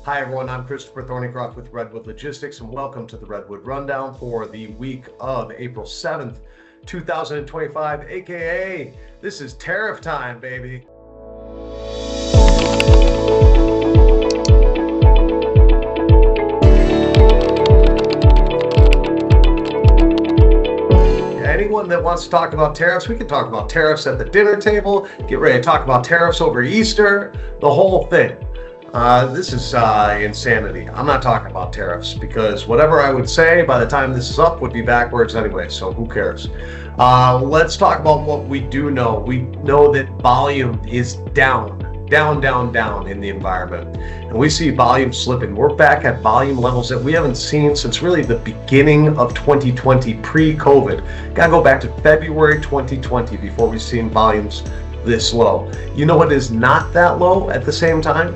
Hi everyone, I'm Christopher Thornycroft with Redwood Logistics and welcome to the Redwood Rundown for the week of April 7th, 2025, aka this is tariff time, baby. Anyone that wants to talk about tariffs, we can talk about tariffs at the dinner table, get ready to talk about tariffs over Easter, the whole thing. This is insanity. I'm not talking about tariffs because whatever I would say by the time this is up would be backwards anyway, so who cares? Let's talk about what we do know. We know that volume is down in the environment. And we see volume slipping. We're back at volume levels that we haven't seen since really the beginning of 2020, pre-COVID. Gotta go back to February 2020 before we've seen volumes this low. You know what is not that low at the same time?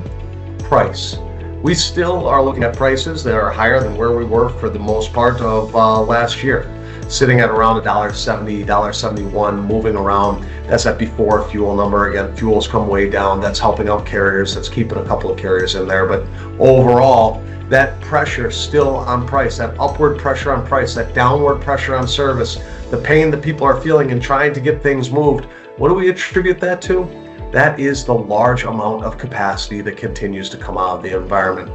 Price. We still are looking at prices that are higher than where we were for the most part of last year, sitting at around $1.70, $1.71, moving around. That's that before fuel number. Again, fuel's come way down. That's helping out carriers. That's keeping a couple of carriers in there. But overall, that pressure still on price, that upward pressure on price, that downward pressure on service, the pain that people are feeling in trying to get things moved. What do we attribute that to? That is the large amount of capacity that continues to come out of the environment.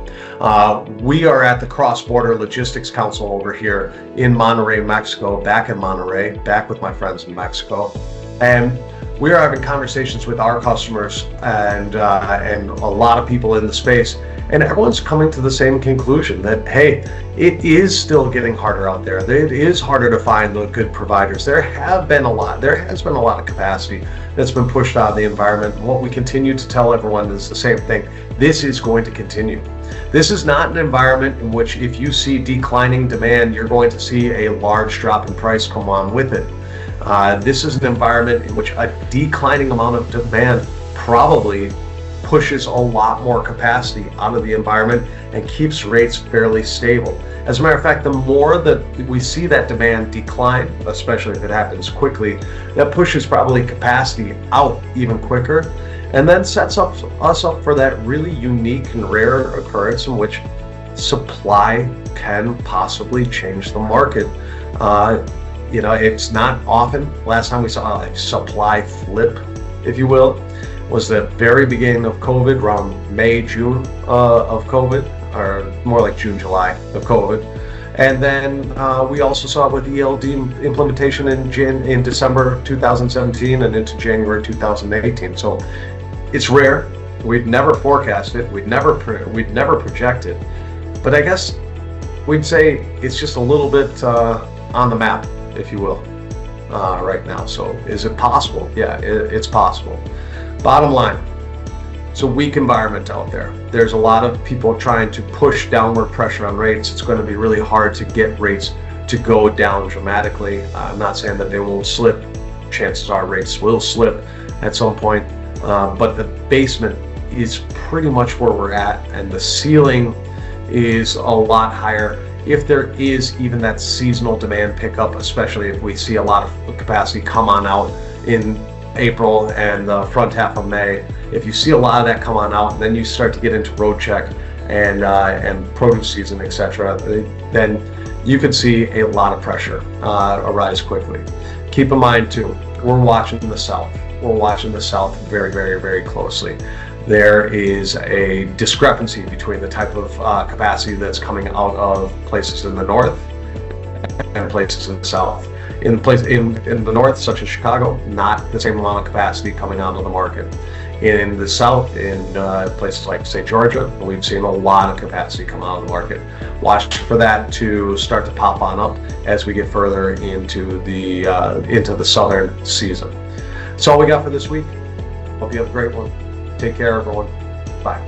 We are at the Cross-Border Logistics Council over here in Monterrey, Mexico, back in Monterrey, back with my friends in Mexico. And we are having conversations with our customers and a lot of people in the space. And everyone's coming to the same conclusion that, hey, it is still getting harder out there. It is harder to find the good providers. There has been a lot of capacity that's been pushed out of the environment. And what we continue to tell everyone is the same thing. This is going to continue. This is not an environment in which if you see declining demand, you're going to see a large drop in price come on with it. This is an environment in which a declining amount of demand probably pushes a lot more capacity out of the environment and keeps rates fairly stable. As a matter of fact, the more that we see that demand decline, especially if it happens quickly, that pushes probably capacity out even quicker and then sets us up for that really unique and rare occurrence in which supply can possibly change the market. It's not often. Last time we saw a supply flip, if you will, was the very beginning of COVID, around May, June of COVID, or more like June, July of COVID. And then we also saw it with ELD implementation in December 2017 and into January 2018. So it's rare. We'd never forecast it. We'd never project it. But I guess we'd say it's just a little bit on the map, if you will, right now. So is it possible? Yeah, it's possible. Bottom line, it's a weak environment out there. There's a lot of people trying to push downward pressure on rates. It's going to be really hard to get rates to go down dramatically. I'm not saying that they won't slip. Chances are rates will slip at some point. But the basement is pretty much where we're at, and the ceiling is a lot higher. If there is even that seasonal demand pickup, especially if we see a lot of capacity come on out in April and the front half of May, if you see a lot of that come on out, and then you start to get into road check and produce season, etc., then you could see a lot of pressure arise quickly. Keep in mind too, we're watching the South. We're watching the South very, very, very closely. There is a discrepancy between the type of capacity that's coming out of places in the North and places in the South. In the North, such as Chicago, not the same amount of capacity coming out of the market. In the South, in places like, say, Georgia, we've seen a lot of capacity come out of the market. Watch for that to start to pop on up as we get further into the southern season. That's all we got for this week. Hope you have a great one. Take care, everyone. Bye.